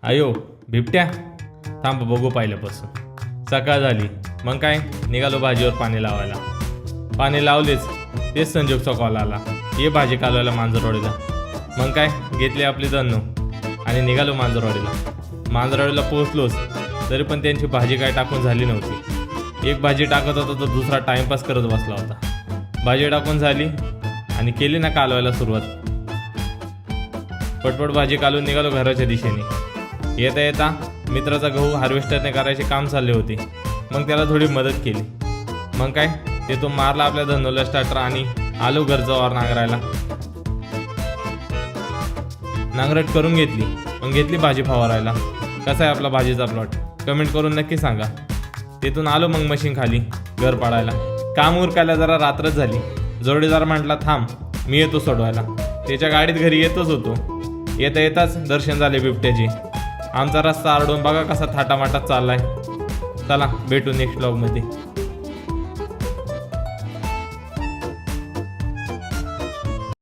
अयो बिबट्या, थांब बघू पाहिल्यापासून। सकाळ झाली, मग काय निघालो भाजीवर पाणी लावायला। पाणी लावलेच तेच संजोगचा कॉल आला, ये भाजी कालवायला मांजरवाडीला। मग काय घेतली आपली दन्नू आणि निघालो मांजरवाडीला। मांजरवाडीला पोहोचलोच तरी पण त्यांची भाजी काय टाकून झाली नव्हती। एक भाजी टाकत होता तर दुसरा टाइमपास करत बसला होता। भाजी टाकून झाली आणि केली ना कालवायला सुरुवात। पटपट भाजी कालून निघालो घराच्या दिशेने। येता येता मित्राचा गहू हार्वेस्टरने करायचे काम चालले होते, मग त्याला थोडी मदत केली। मग काय ते तो मारला आपल्या धनोला स्टार्टर आणि आलो घरचा नांगरायला। नांगरट करून घेतली, मग घेतली भाजी फवारायला। कसा आहे आपला भाजीचा प्लॉट कमेंट करून नक्की सांगा। तिथून आलो मग मशीन खाली घर पाडायला। काम उरकायला जरा रात्रच झाली। जोडीदार म्हटला थांब मी येतो सोडवायला। त्याच्या गाडीत घरी येतच होतो। येता येताच दर्शन झाले बिबट्याचे। आमचा रस्ता आरडून बघा कसा थाटामाटात चाललाय। चला भेटू नेक्स्ट व्लॉगमध्ये।